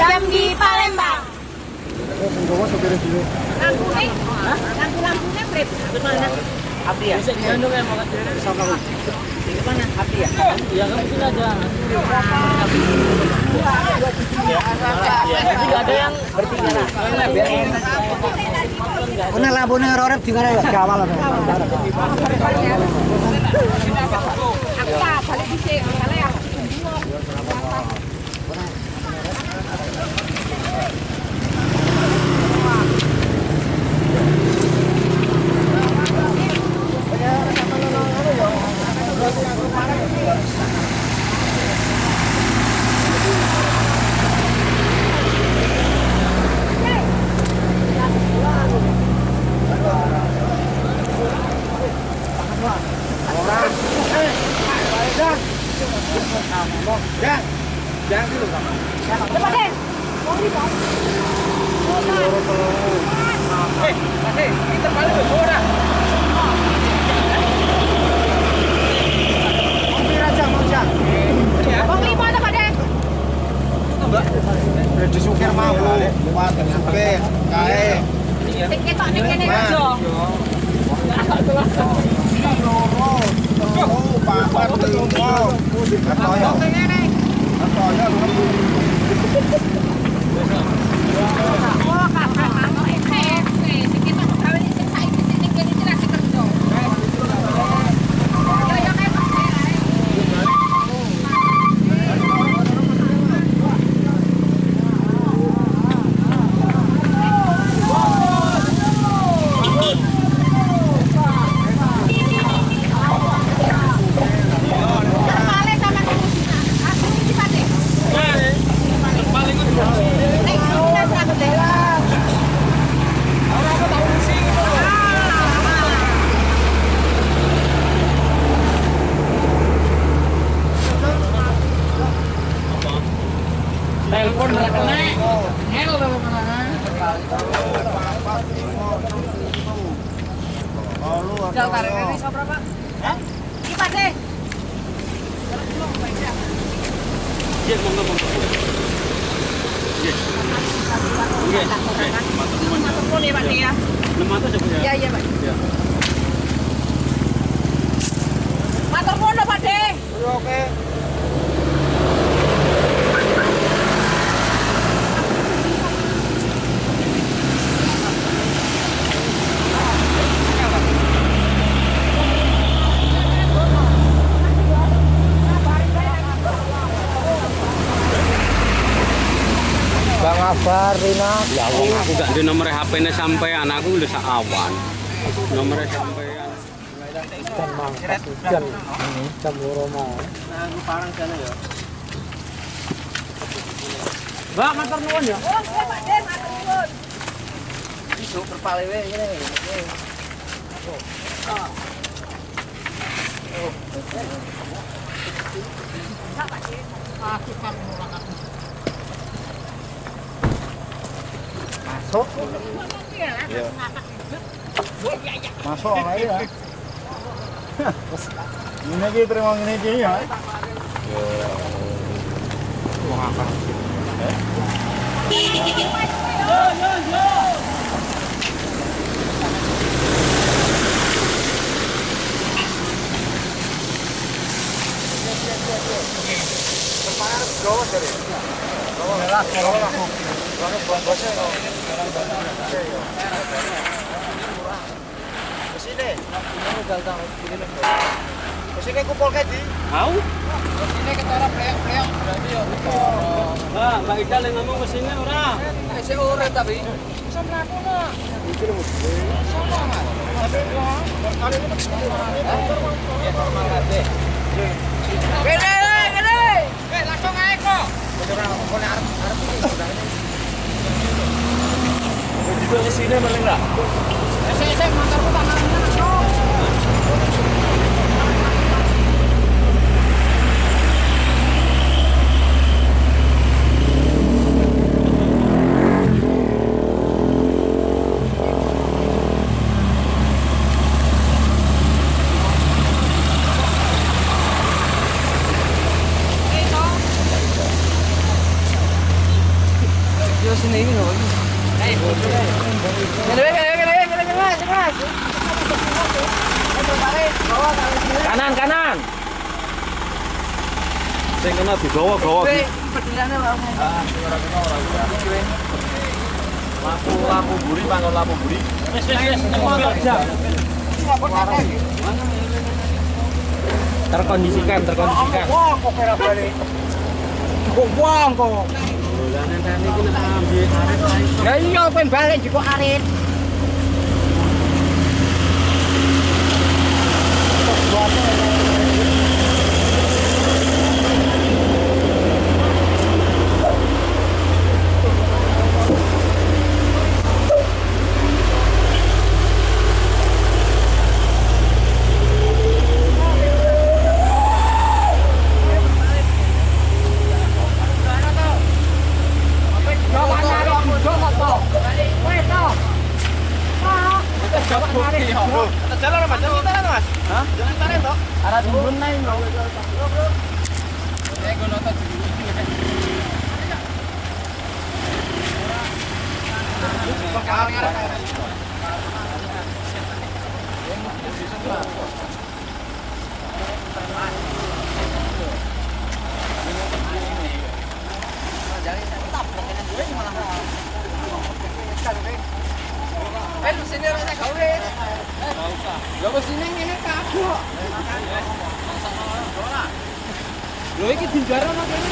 jam di Palembang. Lampu-lampunya berapa? Gimana? Api ya? Sama di mana? Api ya? Ya kamu sini aja. Tidak ada yang Bertiga lah. Una lampunya orang tinggal ya kawal. Aku tak balik di sini, kalau ya. Cepat deh. Kita balik ke Bora. Bang lima apa deh? Di sukir mau, lewat sukir, kae. Sedikit tak nih kene aja. Papat limo. Katoyo. Katoyo. Oh, kakak mau sedikit tak kawin sing saiki sing kene jelas kerja. Yo kayak telepon nggak kena. Hel kalau kena. Jauh tarik ini berapa? Cepat deh. Iya, monggo. Iya. Iya. Matur ya, Pak ya. 600 ya, Bu ya? Iya, Pak. Iya. Matur nuwun Pak De. Oke. Bang Abar, Rina. Ya wong aku gak di nomor HP-ne sampean, aku udah sawan. Nomornya sampean. Dan mangkat hujan. Jam loro mau. Aku parang sana ya. Mbak, matur nuwun ya. Oh, iya Pak De, matur nuwun. Isu berpalewe ini. Masuk. Masuk lagi ya. Ini lagi terima ini aja ya. Wah, angkat. Kesini kumpul kaji. Mau? Ini ketara pleok-pleok berarti ya. Mbak Ida yang ngomong ke sini ora. Saya urut tapi. Bisa melaku no. Sama mas. Kali ini ya normal aja. Gede. Langsung aja kok. Juga ke sini boleh enggak? Saya motorku tangan. sini ini loh. Kanan kanan. Sing kena digawa-gawa iki. Lampu buri panggon lampu buri. Wis. Terkondisikan. Wah, kok kira balik. Kok buang kok. Ya iya pengen balik juga arit. Jalan Mas, jalan kita Mas. Hah? Jalan tarik toh. Arah turun naik bro. Sini orang gawe. Ya wis sini ngene kabeh. Lho iki dinjaro nang kene.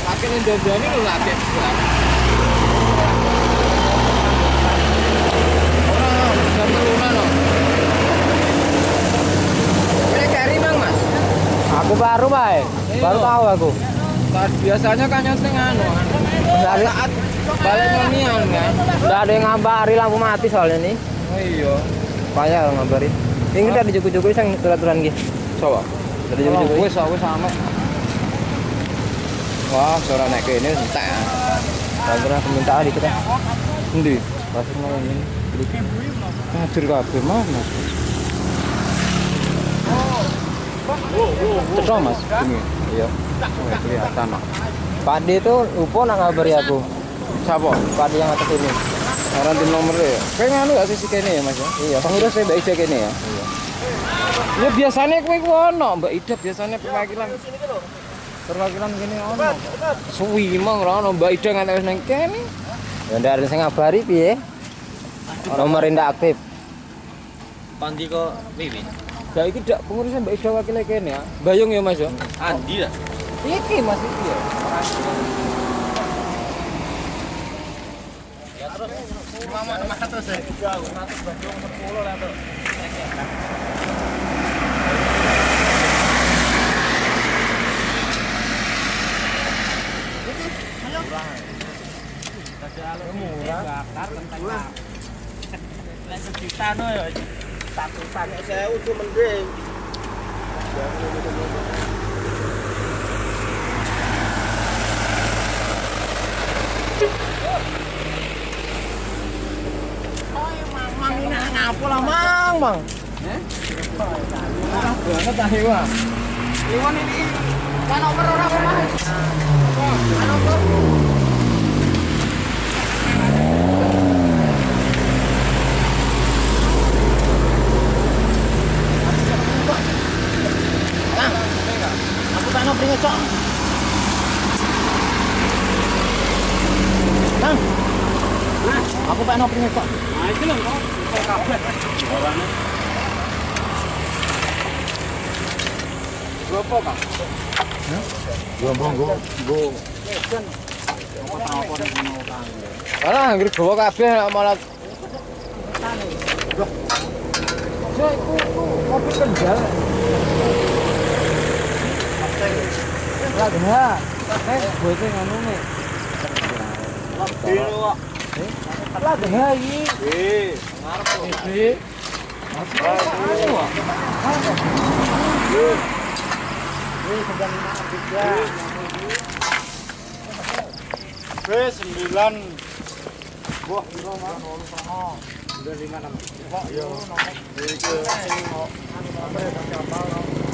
Makin ndondone lho lagi. Aku baru baik, baru tahu aku. Biasanya kan nyontek anu. Saat balik nyonian kan. Udah ada yang ngabari lampu mati soalnya nih. Oh iya. Payah lo ngabari. Ini kita dijuku-juku sang turun-turun gitu. Coba. Dari juku-juku. Wes sama. Wah, suara naik ke ini entek. Pernah permintaan di kita. Endi? Pasir mau ini. Hadir kabeh mana? Cetok Mas, ini. Iya. Kelihatan. Pak D itu lupa nang ngabari aku. Siapa? Pak D yang atas ini. Orang di nomornya. Kayak nganu gak sih kene ya Mas ya? Iya. Pengurus saya Mbak Ida kene ya. Iya. Ya biasanya kowe ku ono, Mbak Ida biasanya perwakilan. Perwakilan gini ono. Suwi mong ora ono Mbak Ida nganti wis nang kene. Ya ndak ada sing ngabari piye? Nomor ndak aktif. Pandi kok Wiwi. Ya iki dak pengurusnya Mbak Ida wakile kene ya. Bayung ya Mas ya. Andi lah. Iki Mas iki ya. Mama 600 ya. 600 bandung 10 lah tuh. Murah. Bakar kentang. Nek sejuta no ya. Tatusan 1000 ku mending. Mang ini ngapa lah Mang, Bang? Banget dah hewa. Hewan ini kan nomor ora apa Mas? aku pengen opening kok. Nah, itu lho kok. Kabeh. Orangnya. Berapa, Kang? Alah, anggere gawa kabeh malah. Saya iku kopi kenjal. Lah gak. Bote ngono nih. Lah gak iki. Ngarep.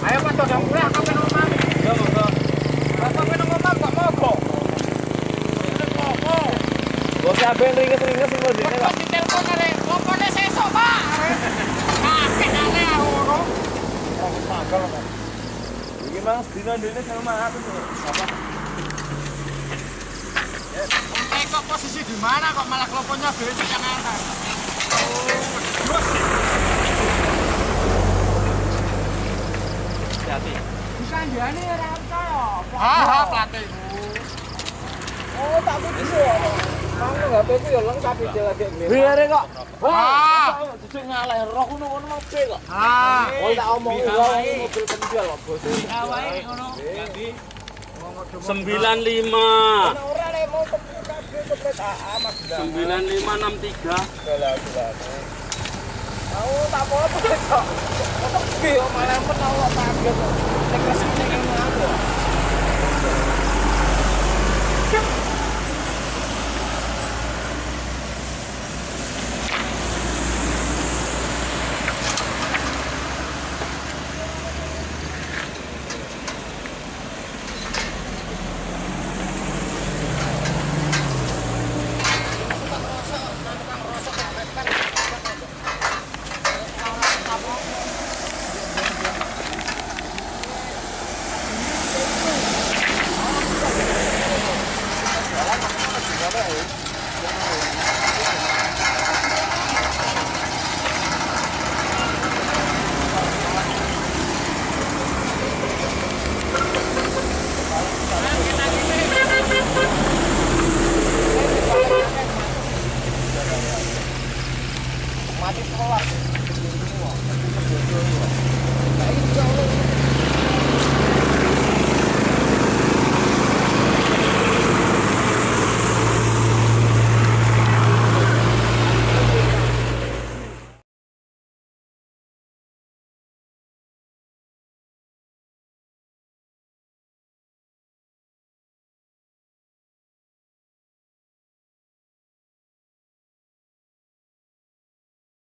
Ayo Mas Dodong murah kok pengen omah. Ya monggo. Bapak pengen omah kok mogok. Bos aben ringes-ringes sing merdene kok. Di telepon arek, lopone sesuk, Pak. Kakek arek ora. Iki Mas dina ndene sama aku. Apa? Kok posisi di mana kok malah kloponnya dhewe tekan atas. Hati. Kandhane ora percaya. Ha, pelatih. Oh, tak putus yo. Mang HP ku yo lengkap iki lagi. Biare kok. Ah. Jujur ngaleh roh ngono mobil kok. Ah. Oh, tak omong mobil penjual kok, Bos. Awake ngono. 95. Ora nek mau kabeh cepet Mas. 9563. Mau tak apa-apa kok. Tapi yo malah menawa kaget. Nek kesini ngene aku. Mati sekolah.